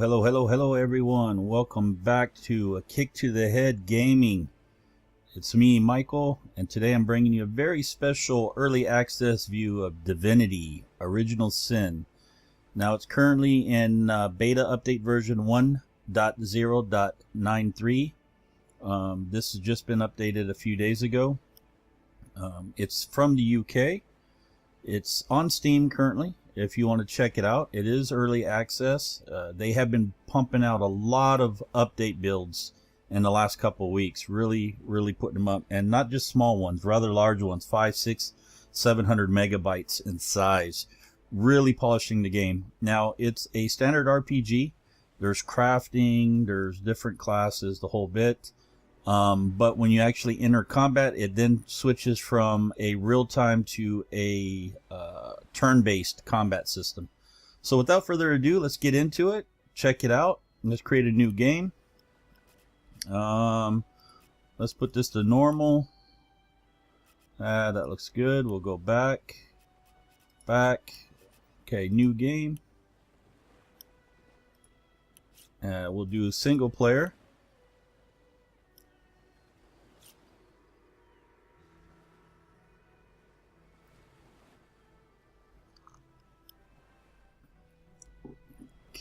Hello everyone. Welcome back to Akiic to the Head Gaming. It's me, Michael, and today I'm bringing you a very special early access view of Divinity, Original Sin. Now it's currently in beta update version 1.0.93. This has just been updated a few days ago. It's from the UK. It's on Steam currently. If you want to check it out, it is early access. They have been pumping out a lot of update builds in the last couple of weeks, really putting them up, and not just small ones, rather large ones, 500, 600, 700 megabytes in size, really polishing the game. Now it's a standard RPG. There's crafting, there's different classes, the whole bit. But when you actually enter combat, it then switches from a real-time to a turn-based combat system. So without further ado, let's get into it, check it out. Let's create a new game. Let's put this to normal. That looks good. We'll go back. Okay, new game. We'll do single player.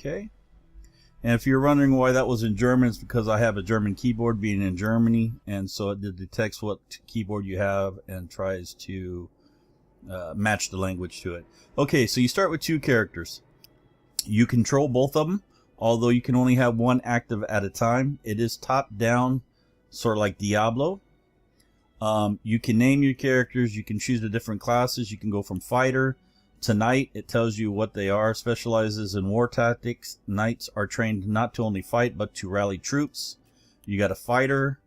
Okay, and if you're wondering why that was in German, it's because I have a German keyboard, being in Germany, and so it detects what keyboard you have and tries to match the language to it. Okay, so you start with two characters. You control both of them, although you can only have one active at a time. It is top down, sort of like Diablo. You can name your characters, you can choose the different classes, you can go from fighter to knight. It tells you what they are. Specializes in war tactics. Knights are trained not to only fight but to rally troops. You got a fighter,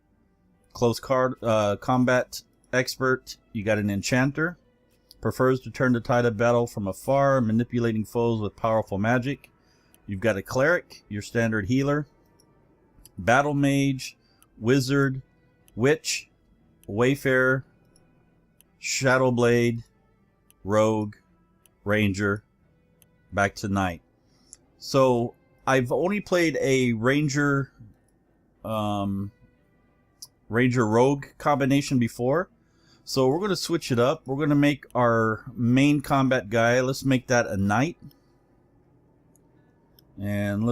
close combat expert. You got an enchanter. Prefers to turn the tide of battle from afar, manipulating foes with powerful magic. You've got a cleric, your standard healer. Battle mage, wizard, witch, wayfarer, shadow blade, rogue, ranger, back to knight. So I've only played a ranger rogue combination before, so we're going to switch it up. We're going to make our main combat guy, let's make that a knight, and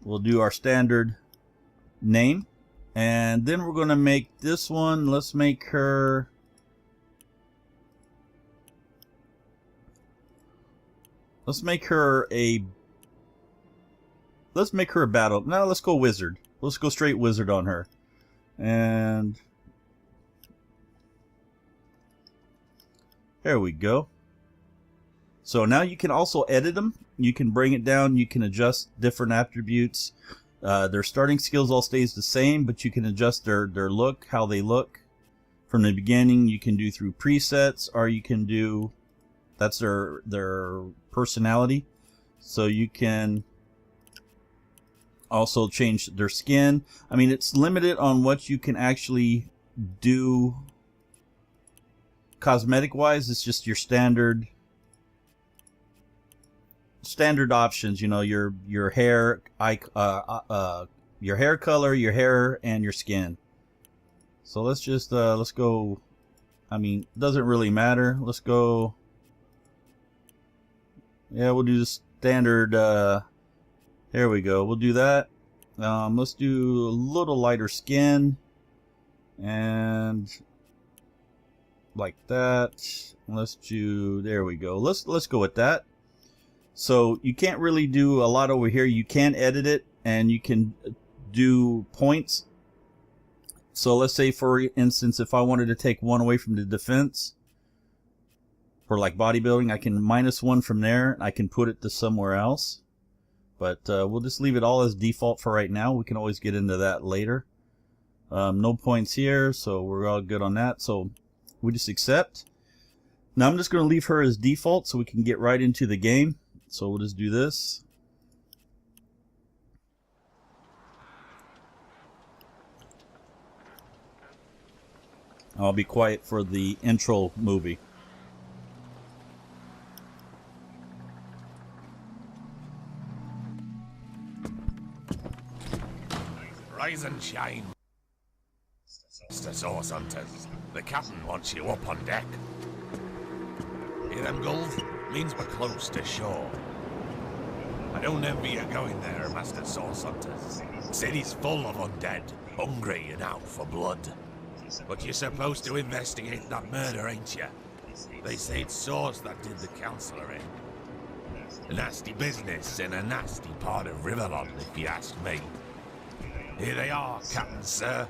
we'll do our standard name, and then we're going to make this one, let's make her a battle. Now let's go wizard. Let's go straight wizard on her. And there we go. So now you can also edit them. You can bring it down. You can adjust different attributes. Their starting skills all stays the same, but you can adjust their look, how they look from the beginning. You can do through presets, or you can do, that's their personality. So you can also change their skin. I mean, it's limited on what you can actually do cosmetic wise. It's just your standard options, you know, your hair, your hair color, your hair, and your skin. So let's just let's go, I mean, it doesn't really matter. Let's go, yeah, we'll do the standard. There we go. We'll do that. Let's do a little lighter skin, and like that. Let's do. There we go. Let's go with that. So you can't really do a lot over here. You can edit it, and you can do points. So let's say, for instance, if I wanted to take one away from the defense, for like bodybuilding, I can -1 from there. I can put it to somewhere else, but we'll just leave it all as default for right now. We can always get into that later. No points here, so we're all good on that. So we just accept. Now I'm just going to leave her as default so we can get right into the game. So we'll just do this. I'll be quiet for the intro movie. Rise and shine, Mr. Source Hunters. The captain wants you up on deck. Hear them gulls? Means we're close to shore. I don't envy you going there, Master Source Hunters. City's full of undead, hungry and out for blood. But you're supposed to investigate that murder, ain't you? They say it's Source that did the Counselor in. A nasty business in a nasty part of Rivellon, if you ask me. Here they are, Captain Sir.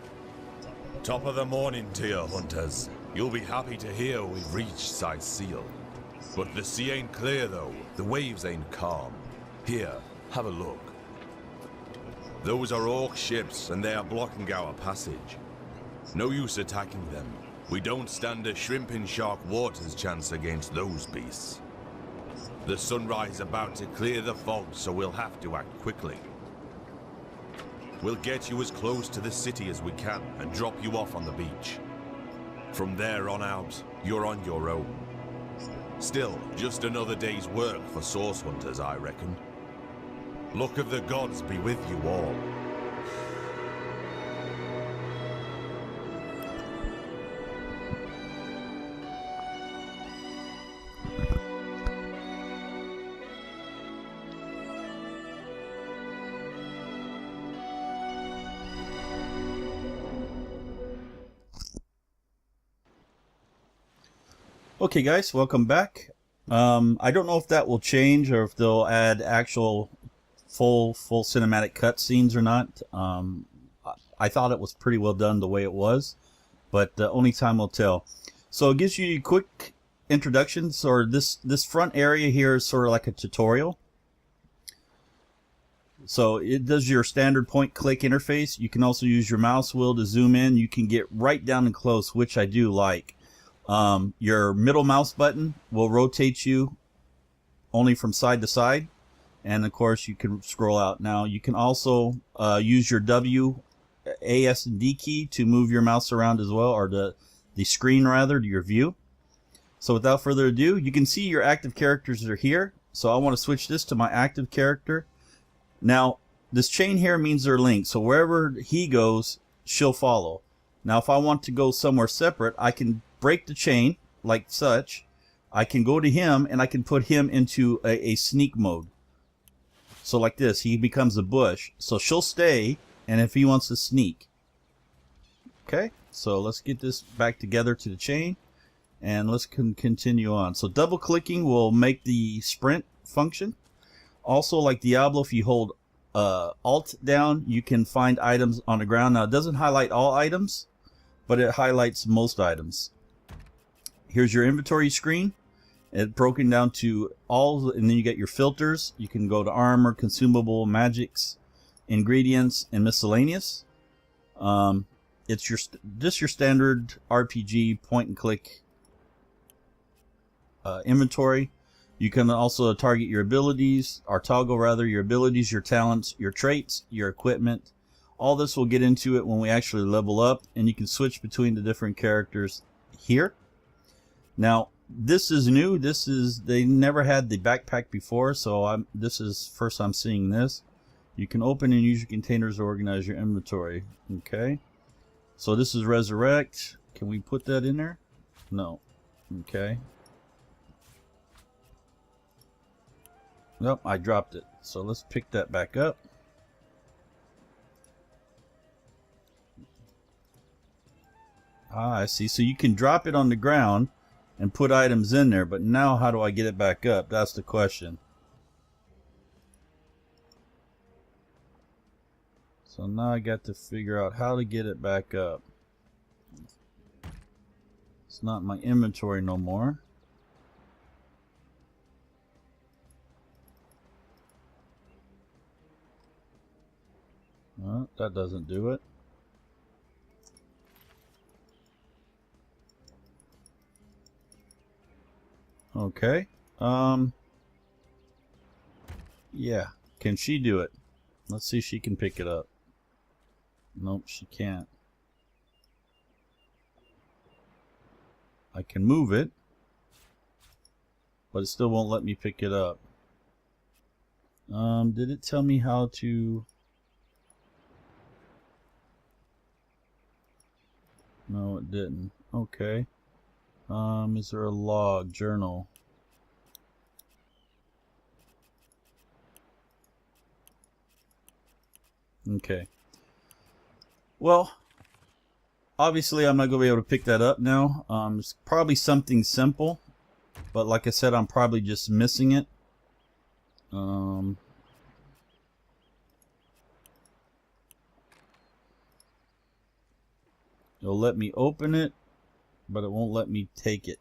Top of the morning to you, hunters. You'll be happy to hear we've reached Sight Seal. But the sea ain't clear though, the waves ain't calm. Here, have a look. Those are orc ships and they are blocking our passage. No use attacking them. We don't stand a shrimp in shark waters chance against those beasts. The sunrise about to clear the fog, so we'll have to act quickly. We'll get you as close to the city as we can and drop you off on the beach. From there on out, you're on your own. Still, just another day's work for source hunters, I reckon. Luck of the gods be with you all. Okay guys, welcome back. I don't know if that will change or if they'll add actual full cinematic cutscenes or not. I thought it was pretty well done the way it was, but only time will tell. So it gives you quick introductions, or this front area here is sort of like a tutorial. So it does your standard point click interface. You can also use your mouse wheel to zoom in. You can get right down and close, which I do like. Your middle mouse button will rotate you only from side to side, and of course you can scroll out. Now you can also use your W, A, S, and D key to move your mouse around as well, or the screen rather, to your view. So without further ado, you can see your active characters are here. So I want to switch this to my active character. Now this chain here means they're linked, so wherever he goes, she'll follow. Now if I want to go somewhere separate, I can break the chain like such. I can go to him and I can put him into a sneak mode. So like this, he becomes a bush. So she'll stay, and if he wants to sneak. Okay, so let's get this back together to the chain, and let's continue on. So double clicking will make the sprint function. Also, like Diablo, if you hold Alt down, you can find items on the ground. Now it doesn't highlight all items, but it highlights most items. Here's your inventory screen. It's broken down to all, and then you get your filters. You can go to armor, consumable, magics, ingredients, and miscellaneous. It's just your standard RPG point and click inventory. You can also target your abilities, or toggle rather, your abilities, your talents, your traits, your equipment. All this we'll get into it when we actually level up, and you can switch between the different characters here. Now this is new. They never had the backpack before, so this is first I'm seeing this. You can open and use your containers to organize your inventory. Okay, so this is resurrect. Can we put that in there? No. Okay. Nope, I dropped it. So let's pick that back up. Ah, I see. So you can drop it on the ground and put items in there, but now how do I get it back up? That's the question. So now I got to figure out how to get it back up. It's not my inventory no more. Well, that doesn't do it. Okay. Yeah. Can she do it? Let's see if she can pick it up. Nope, she can't. I can move it, but it still won't let me pick it up. Did it tell me how to... No, it didn't. Okay. Is there a log, journal? Okay. Well, obviously I'm not going to be able to pick that up now. It's probably something simple, but like I said, I'm probably just missing it. It'll let me open it, but it won't let me take it.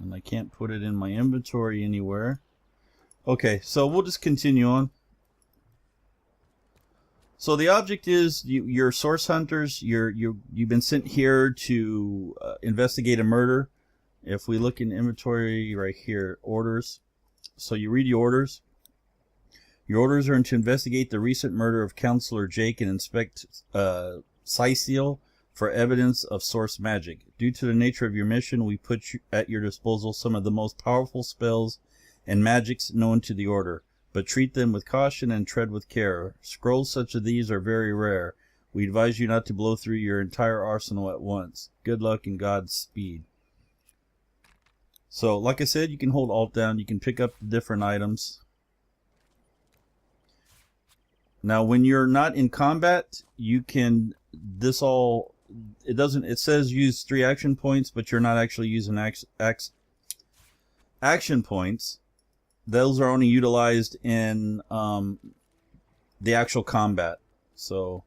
And I can't put it in my inventory anywhere. Okay, so we'll just continue on. So the object is you're source hunters. You've been sent here to investigate a murder. If we look in inventory right here, orders. So you read your orders. Your orders are to investigate the recent murder of Counselor Jake and inspect Sicil for evidence of source magic. Due to the nature of your mission, we put at your disposal some of the most powerful spells and magics known to the Order, but treat them with caution and tread with care. Scrolls such as these are very rare. We advise you not to blow through your entire arsenal at once. Good luck and Godspeed. So, like I said, you can hold Alt down. You can pick up the different items. Now, when you're not in combat, you can... It says use 3 action points, but you're not actually using action points. Those are only utilized in the actual combat. So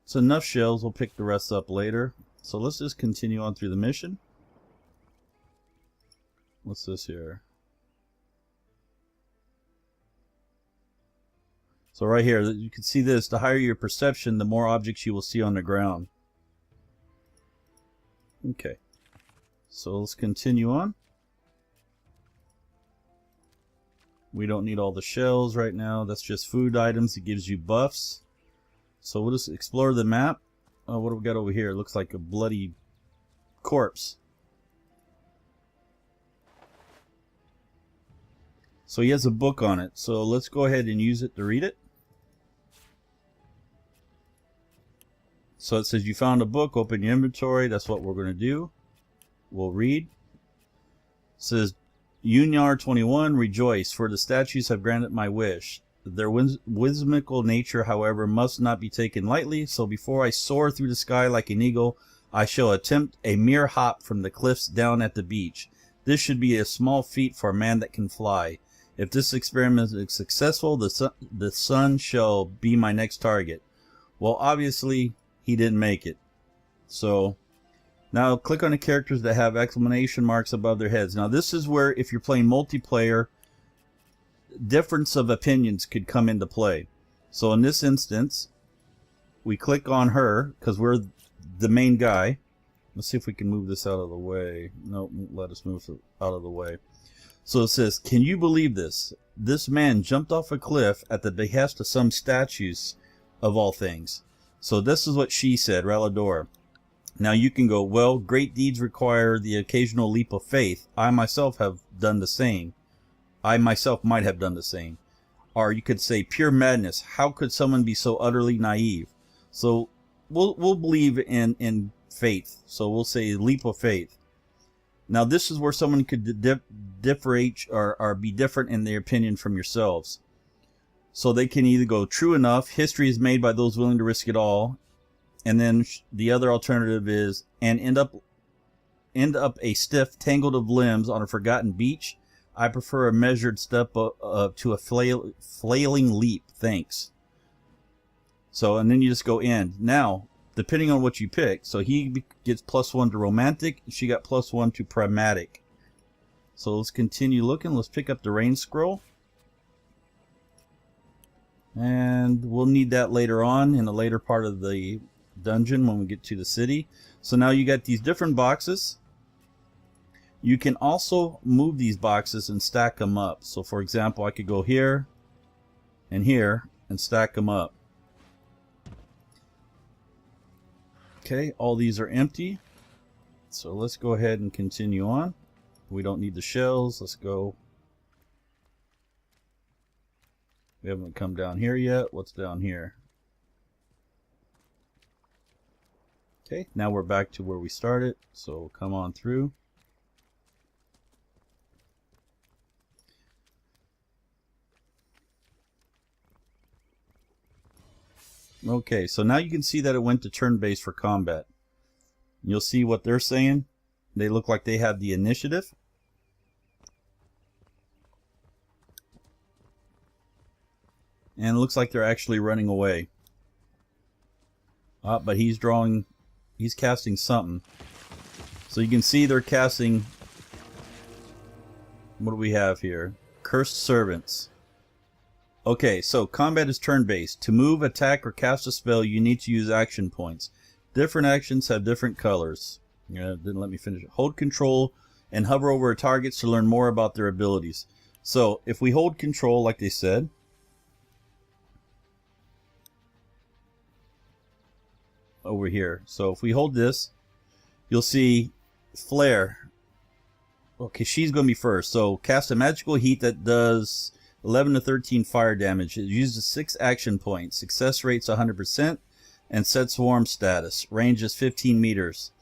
it's enough shells. We'll pick the rest up later. So let's just continue on through the mission. What's this here? So right here, you can see this. The higher your perception, the more objects you will see on the ground. Okay. So let's continue on. We don't need all the shells right now. That's just food items. It gives you buffs. So we'll just explore the map. Oh, what do we got over here? It looks like a bloody corpse. So he has a book on it. So let's go ahead and use it to read it. So it says you found a book. Open your inventory. That's what we're going to do. We'll read. It says, Unyar 21, rejoice, for the statues have granted my wish. Their whimsical nature, however, must not be taken lightly, so before I soar through the sky like an eagle, I shall attempt a mere hop from the cliffs down at the beach. This should be a small feat for a man that can fly. If this experiment is successful, the sun shall be my next target. Well, obviously, he didn't make it. So... now click on the characters that have exclamation marks above their heads. Now this is where, if you're playing multiplayer, difference of opinions could come into play. So in this instance, we click on her because we're the main guy. Let's see if we can move this out of the way. No, won't let us move out of the way. So it says, can you believe this? This man jumped off a cliff at the behest of some statues of all things. So this is what she said, Relador. Now you can go, well, great deeds require the occasional leap of faith. I myself have done the same. I myself might have done the same. Or you could say pure madness. How could someone be so utterly naive? So we'll believe in faith. So we'll say leap of faith. Now this is where someone could differentiate or be different in their opinion from yourselves. So they can either go true enough, history is made by those willing to risk it all. And then the other alternative is, and end up a stiff, tangled of limbs on a forgotten beach. I prefer a measured step to a flailing leap. Thanks. So, and then you just go end. Now, depending on what you pick, so he gets +1 to romantic. She got +1 to pragmatic. So let's continue looking. Let's pick up the rain scroll. And we'll need that later on in a later part of the dungeon when we get to the city. So now you got these different boxes. You can also move these boxes and stack them up. So for example, I could go here and stack them up. Okay, all these are empty. So let's go ahead and continue on. We don't need the shells. Let's go. We haven't come down here yet. What's down here? Okay, now we're back to where we started. So come on through. Okay, so now you can see that it went to turn-based for combat. You'll see what they're saying. They look like they have the initiative. And it looks like they're actually running away. But he's casting something. So you can see they're casting, what do we have here? Cursed Servants. Okay, so combat is turn-based. To move, attack, or cast a spell, you need to use action points. Different actions have different colors. Yeah, didn't let me finish it. Hold control and hover over targets to learn more about their abilities. So if we hold control, like they said, over here. So if we hold this, you'll see flare. Okay, she's going to be first. So cast a magical heat that does 11 to 13 fire damage. It uses 6 action points. Success rate's 100% and sets warm status. Range is 15 meters.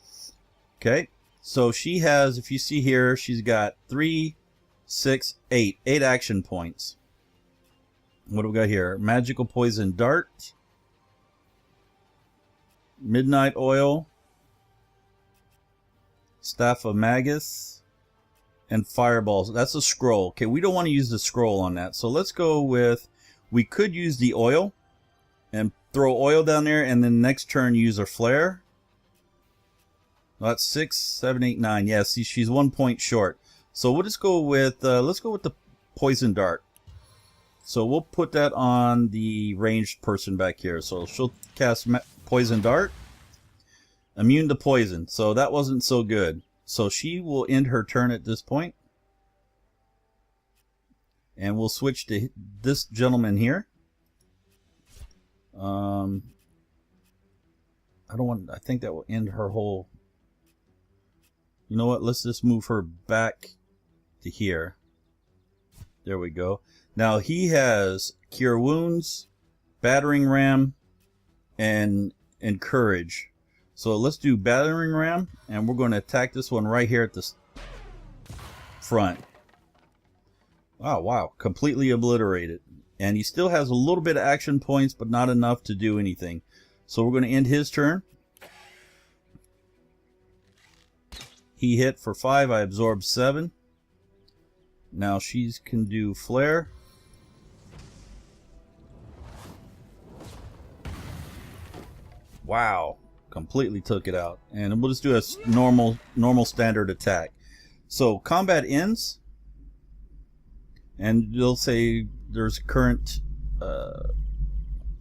Okay, so she has, if you see here, she's got 3, 6, 8 action points. What do we got here? Magical poison dart, midnight oil, staff of magus, and fireballs. That's a scroll. Okay, we don't want to use the scroll on that, so let's go with, we could use the oil and throw oil down there, and then next turn use a flare. That's 6, 7, 8, 9. Yeah, see, she's 1 point short. So we'll just go with, let's go with the poison dart. So we'll put that on the ranged person back here. So she'll cast poison dart. Immune to poison. So that wasn't so good. So she will end her turn at this point. And we'll switch to this gentleman here. I think that will end her whole. You know what? Let's just move her back to here. There we go. Now he has Cure Wounds, Battering Ram, and Courage. So let's do Battering Ram, and we're going to attack this one right here at the front. Oh, wow. Completely obliterated. And he still has a little bit of action points, but not enough to do anything. So we're going to end his turn. He hit for 5. I absorbed 7. Now she can do flare. Wow. Completely took it out. And we'll just do a normal standard attack. So combat ends. And they'll say there's current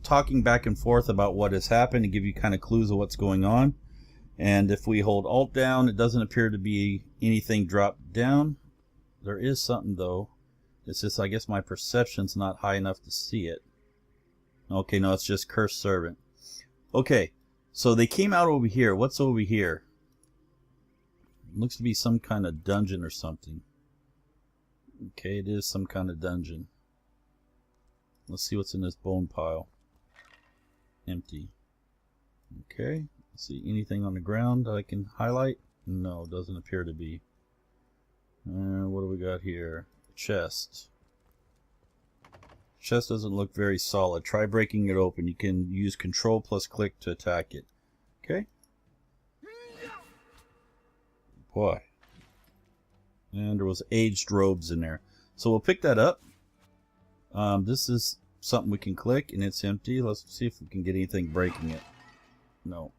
talking back and forth about what has happened to give you kind of clues of what's going on. And if we hold Alt down, it doesn't appear to be anything dropped down. There is something though. It's just, I guess my perception's not high enough to see it. Okay, no, it's just Cursed Servant. Okay, so they came out over here. What's over here? It looks to be some kind of dungeon or something. Okay, it is some kind of dungeon. Let's see what's in this bone pile. Empty. Okay. See anything on the ground that I can highlight? No, doesn't appear to be. What do we got here? Chest. Chest doesn't look very solid. Try breaking it open. You can use Control plus click to attack it. Okay. Boy. And there was aged robes in there. So we'll pick that up. This is something we can click and it's empty. Let's see if we can get anything breaking it. No.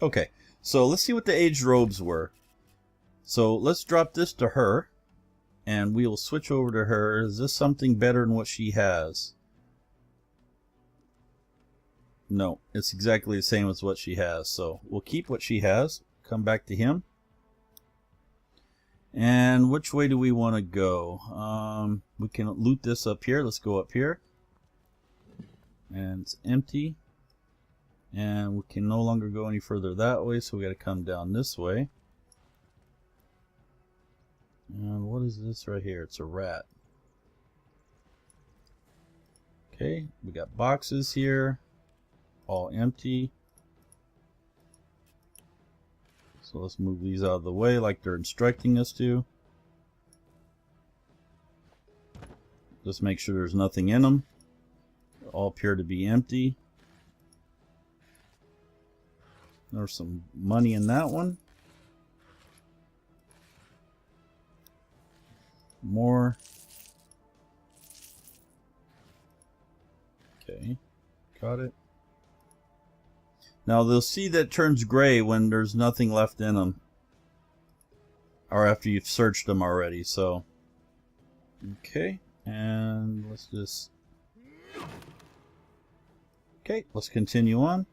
Okay, so let's see what the aged robes were. So let's drop this to her, and we will switch over to her. Is this something better than what she has? No, it's exactly the same as what she has. So we'll keep what she has. Come back to him. And which way do we want to go? We can loot this up here. Let's go up here. And it's empty. And we can no longer go any further that way, so we got to come down this way. And what is this right here? It's a rat. Okay, we got boxes here, all empty. So let's move these out of the way like they're instructing us to. Just make sure there's nothing in them. They all appear to be empty. There's some money in that one. More. Okay, got it. Now they'll see that it turns gray when there's nothing left in them, or after you've searched them already. So, okay, and let's just, okay, let's continue on.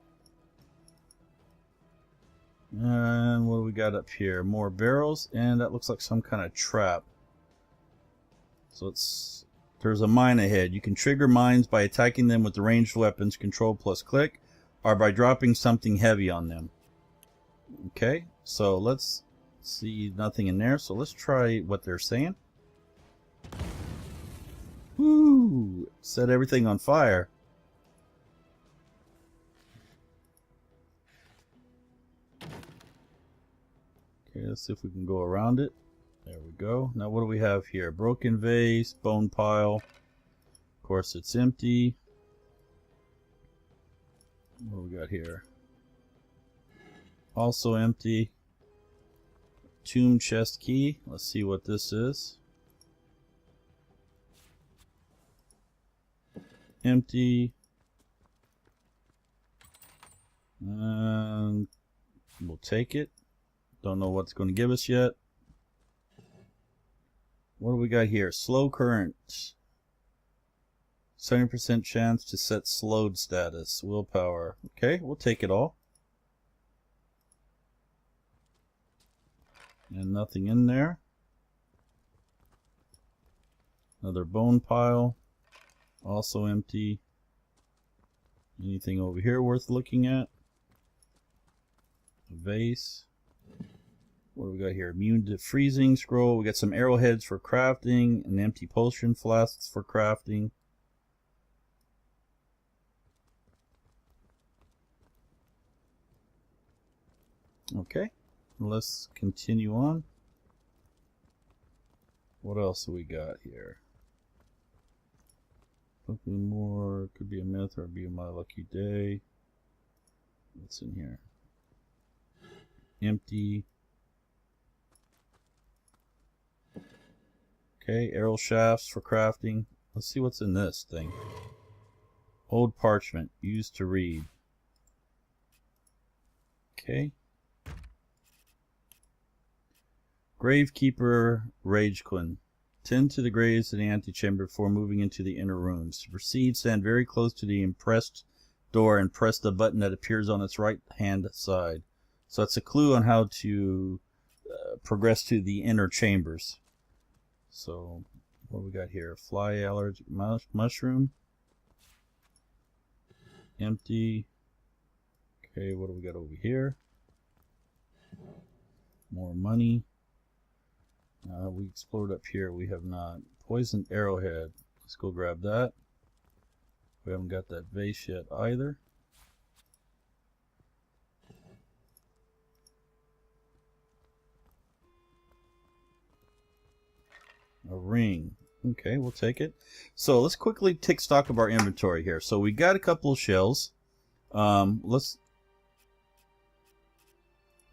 And what do we got up here? More barrels, and that looks like some kind of trap. So there's a mine ahead. You can trigger mines by attacking them with the ranged weapons, control plus click, or by dropping something heavy on them. Okay, so let's see, nothing in there. So let's try what they're saying. Woo! Set everything on fire. Okay, let's see if we can go around it. There we go. Now what do we have here? Broken vase, bone pile. Of course it's empty. What do we got here? Also empty. Tomb chest key. Let's see what this is. Empty. And we'll take it. Don't know what's going to give us yet. What do we got here? Slow current. 70% chance to set slowed status. Willpower. Okay, we'll take it all. And nothing in there. Another bone pile. Also empty. Anything over here worth looking at? A vase. What do we got here? Immune to freezing scroll. We got some arrowheads for crafting, and empty potion flasks for crafting. Okay, let's continue on. What else do we got here? Something more. Could be a myth or be my lucky day. What's in here? Empty. Okay, arrow shafts for crafting. Let's see what's in this thing. Old parchment, used to read. Okay. Gravekeeper Ragequin. Tend to the graves in the antechamber before moving into the inner rooms. To proceed, stand very close to the impressed door and press the button that appears on its right hand side. So that's a clue on how to progress to the inner chambers. So, what we got here? Fly allergic mushroom. Empty. Okay, what do we got over here? More money. We explored up here. We have not. Poisoned arrowhead. Let's go grab that. We haven't got that vase yet either. A ring. Okay, we'll take it. So let's quickly take stock of our inventory here. So we got a couple of shells.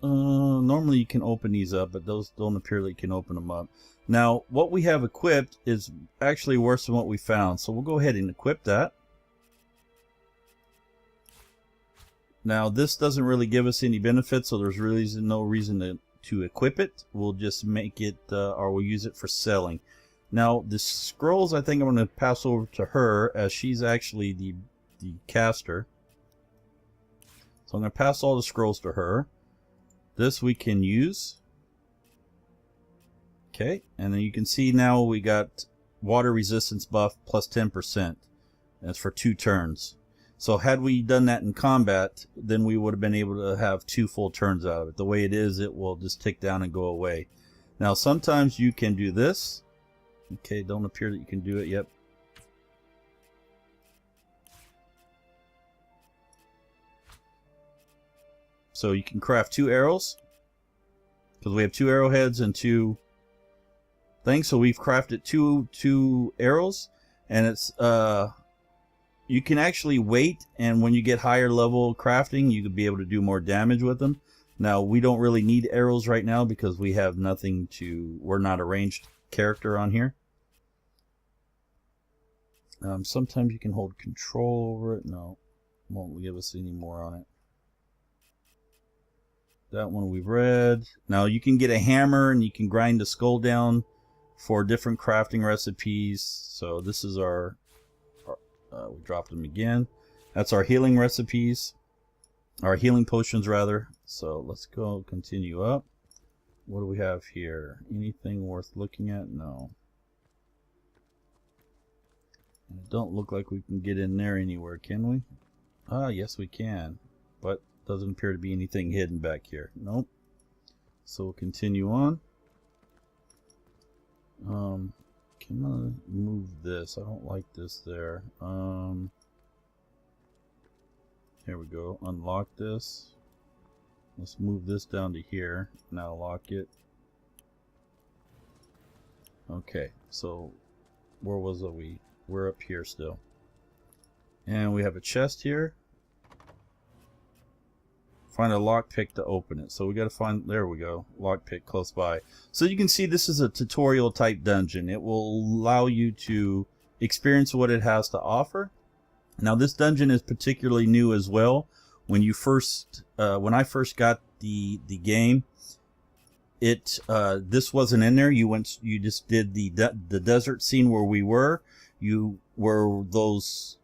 Normally you can open these up, but those don't appear that you can open them up. Now, what we have equipped is actually worse than what we found. So we'll go ahead and equip that. Now, this doesn't really give us any benefits, so there's really no reason to equip it. We'll just make it, or we'll use it for selling. Now, the scrolls, I think I'm going to pass over to her, as she's actually the caster. So I'm going to pass all the scrolls to her. This we can use. Okay, and then you can see now we got water resistance buff plus 10%. That's for 2 turns. So had we done that in combat, then we would have been able to have 2 full turns out of it. The way it is, it will just tick down and go away. Now sometimes you can do this. Okay, don't appear that you can do it yet. So you can craft 2 arrows. Because we have 2 arrowheads and 2 things. So we've crafted two arrows. And it's you can actually wait, and when you get higher level crafting, you could be able to do more damage with them. Now, we don't really need arrows right now because we have nothing to... We're not a ranged character on here. Sometimes you can hold control over it. No, won't give us any more on it. That one we've read. Now, you can get a hammer, and you can grind the skull down for different crafting recipes. So this is our... we dropped them again. That's our healing recipes. Our healing potions, rather. So let's go continue up. What do we have here? Anything worth looking at? No. And it don't look like we can get in there anywhere, can we? Ah, yes we can. But doesn't appear to be anything hidden back here. Nope. So we'll continue on. Can I move this? I don't like this there. Here we go. Unlock this. Let's move this down to here. Now lock it. Okay, so where was we? We're up here still. And we have a chest here. Find a lockpick to open it. So we got to find, there we go, lockpick close by. So you can see this is a tutorial type dungeon. It will allow you to experience what it has to offer. Now this dungeon is particularly new as well. When you first, when I first got the game, this wasn't in there. You just did the desert scene where we were. Where those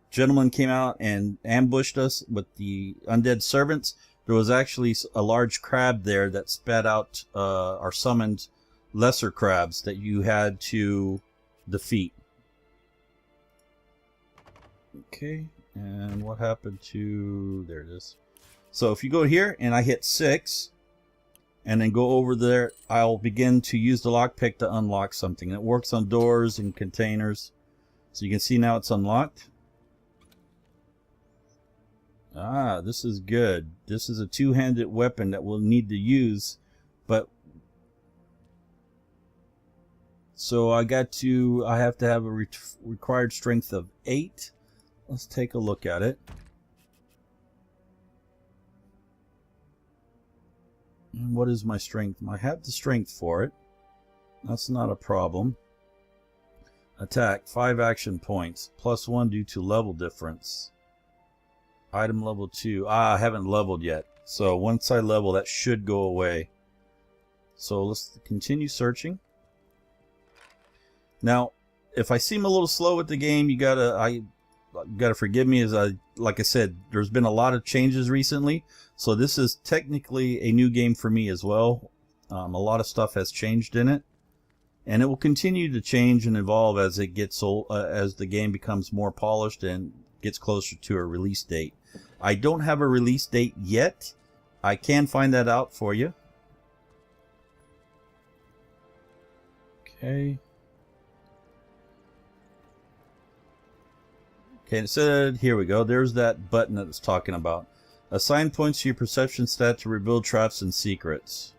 gentlemen came out and ambushed us with the undead servants. There was actually a large crab there that spat out or summoned lesser crabs that you had to defeat. Okay, and what happened to... There it is. So if you go here and I hit 6 and then go over there, I'll begin to use the lockpick to unlock something. It works on doors and containers. So you can see now it's unlocked. Ah, this is good. This is a two-handed weapon that we'll need to use, but so I have to have a required strength of 8. Let's take a look at it. And what is my strength? I have the strength for it. That's not a problem. Attack, 5 action points, +1 due to level difference. Item level 2. I haven't leveled yet. So once I level, that should go away. So let's continue searching. Now, if I seem a little slow with the game, you gotta forgive me, as like I said, there's been a lot of changes recently. So this is technically a new game for me as well. A lot of stuff has changed in it, and it will continue to change and evolve as it gets as the game becomes more polished and gets closer to a release date. I don't have a release date yet. I can find that out for you. Okay. Okay, it said, here we go. There's that button that it's talking about. Assign points to your perception stat to reveal traps and secrets.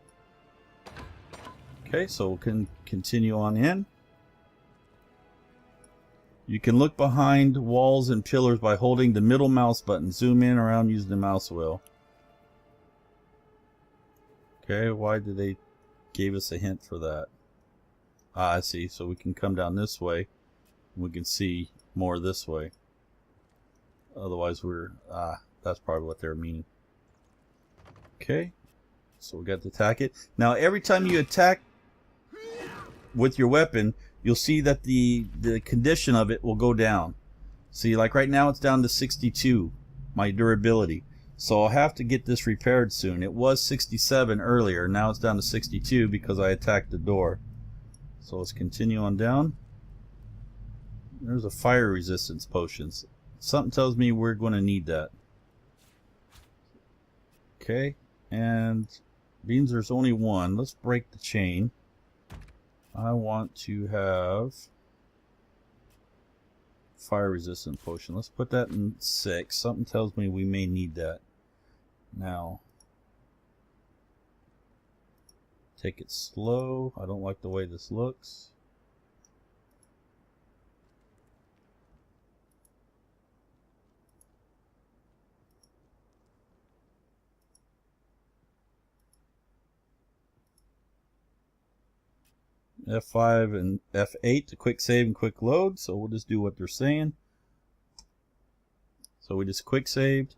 Okay, so we can continue on in. You can look behind walls and pillars by holding the middle mouse button. Zoom in around using the mouse wheel. Okay, why did they give us a hint for that? Ah, I see. So we can come down this way. We can see more this way. Otherwise that's probably what they're meaning. Okay, so we got to attack it. Now every time you attack with your weapon, you'll see that the condition of it will go down. See, like right now it's down to 62, my durability. So I'll have to get this repaired soon. It was 67 earlier, now it's down to 62 because I attacked the door. So let's continue on down. There's a fire resistance potion. Something tells me we're going to need that. Okay, and beans, there's only one. Let's break the chain. I want to have fire resistant potion. Let's put that in 6. Something tells me we may need that. Now, take it slow. I don't like the way this looks. F5 and F8 to quick save and quick load. So we'll just do what they're saying. So we just quick saved.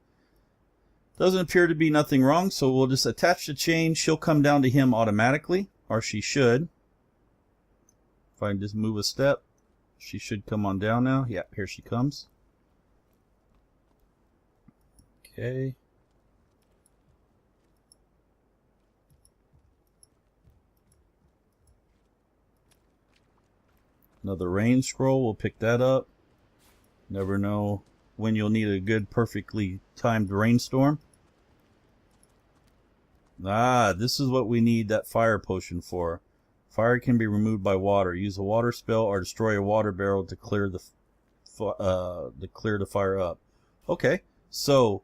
Doesn't appear to be nothing wrong, so we'll just attach the chain. She'll come down to him automatically, or she should. If I just move a step, she should come on down now. Yeah, here she comes. Okay. Another rain scroll, we'll pick that up. Never know when you'll need a good, perfectly timed rainstorm. Ah, this is what we need that fire potion for. Fire can be removed by water. Use a water spell or destroy a water barrel to clear the fire up. Okay, so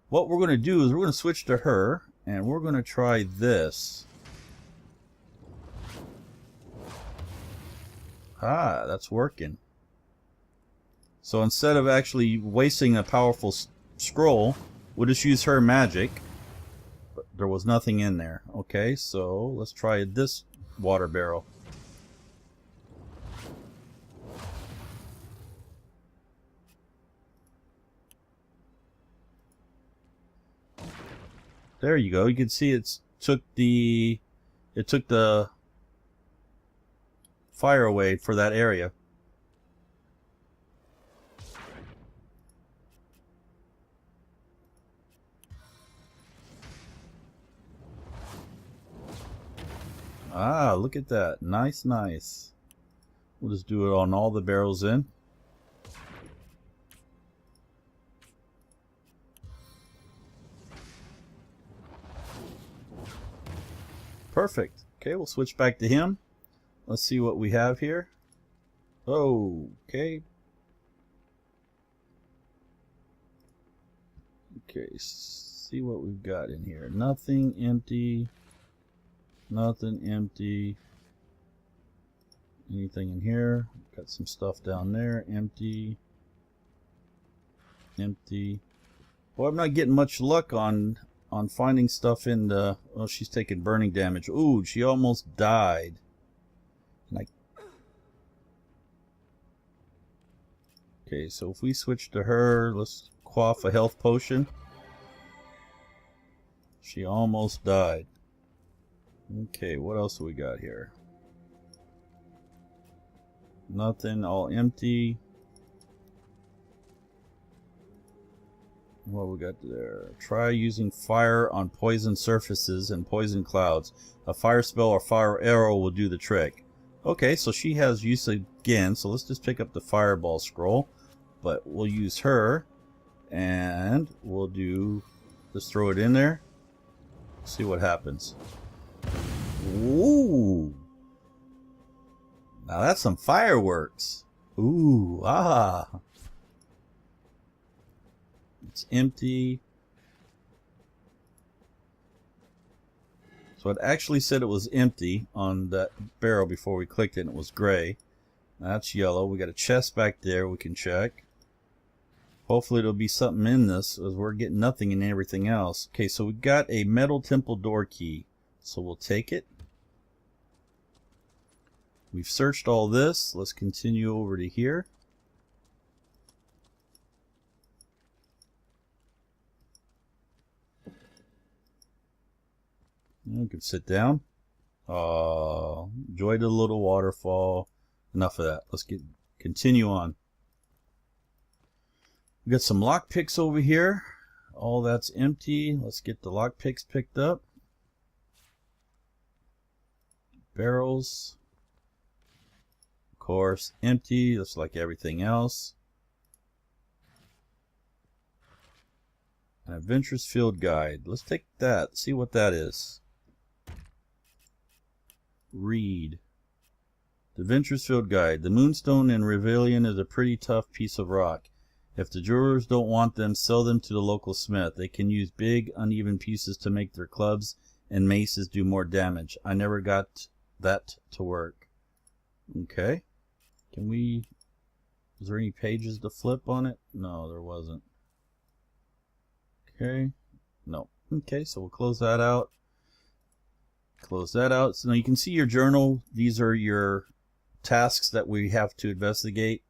what we're going to do is we're going to switch to her, and we're going to try this. Ah, that's working. So instead of actually wasting a powerful scroll, we'll just use her magic. But there was nothing in there. Okay, so let's try this water barrel. There you go. You can see it took the fire away for that area. Ah, look at that. Nice, nice. We'll just do it on all the barrels in. Perfect. Okay, we'll switch back to him. Let's see what we have here. Oh, okay. Okay, see what we've got in here. Nothing, empty. Nothing, empty. Anything in here? Got some stuff down there. Empty. Empty. Well, I'm not getting much luck on finding stuff in the... Oh, she's taking burning damage. Ooh, she almost died. Okay, so if we switch to her, let's quaff a health potion. She almost died. Okay, what else do we got here? Nothing, all empty. What we got there? Try using fire on poison surfaces and poison clouds. A fire spell or fire arrow will do the trick. Okay, so she has use again, so let's just pick up the fireball scroll. But we'll use her, and we'll do, just throw it in there. See what happens. Ooh! Now that's some fireworks. Ooh, ah! It's empty. So it actually said it was empty on that barrel before we clicked it, and it was gray. That's yellow. We got a chest back there we can check. Hopefully there'll be something in this, as we're getting nothing in everything else. Okay, so we got a metal temple door key. So we'll take it. We've searched all this. Let's continue over to here. You can sit down. Enjoy the little waterfall. Enough of that. Let's continue on. We got some lockpicks over here. All that's empty. Let's get the lockpicks picked up. Barrels. Of course, empty, just like everything else. An Adventurous Field Guide. Let's take that. See what that is. Read. The Adventurous Field Guide. The moonstone in Rivellon is a pretty tough piece of rock. If the jewelers don't want them, sell them to the local smith. They can use big, uneven pieces to make their clubs and maces do more damage. I never got that to work. Okay. Can we... Is there any pages to flip on it? No, there wasn't. Okay. No. Okay, so we'll close that out. Close that out. So now you can see your journal. These are your tasks that we have to investigate.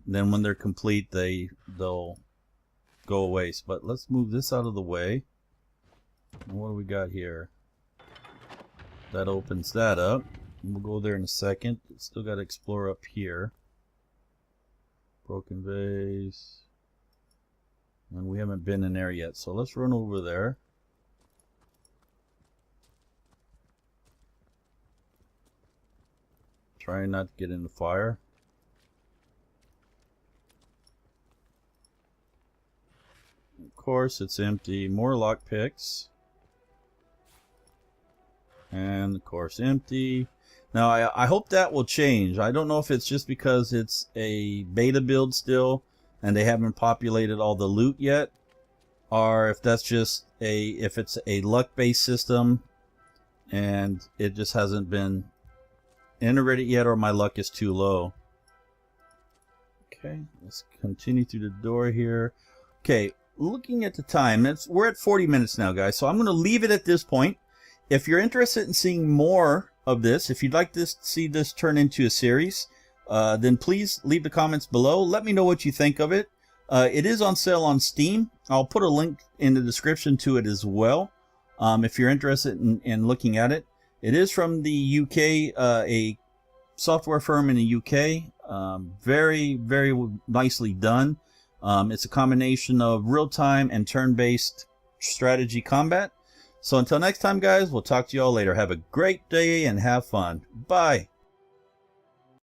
And then when they're complete, they'll go away. But let's move this out of the way. And what do we got here? That opens that up. We'll go there in a second. Still got to explore up here. Broken vase. And we haven't been in there yet. So let's run over there. Trying not to get in the fire. Of course, it's empty. More lockpicks. And of course, empty. Now, I hope that will change. I don't know if it's just because it's a beta build still and they haven't populated all the loot yet, or if that's just if it's a luck-based system and it just hasn't been iterated yet, or my luck is too low. Okay, let's continue through the door here. Okay, looking at the time, we're at 40 minutes now, guys, so I'm going to leave it at this point. If you're interested in seeing more of this, if you'd like to see this turn into a series, then please leave the comments below. Let me know what you think of it. It is on sale on Steam. I'll put a link in the description to it as well, if you're interested in looking at it. It is from the UK, a software firm in the UK. Very, very nicely done. It's a combination of real-time and turn-based strategy combat. So until next time, guys, we'll talk to you all later. Have a great day and have fun. Bye.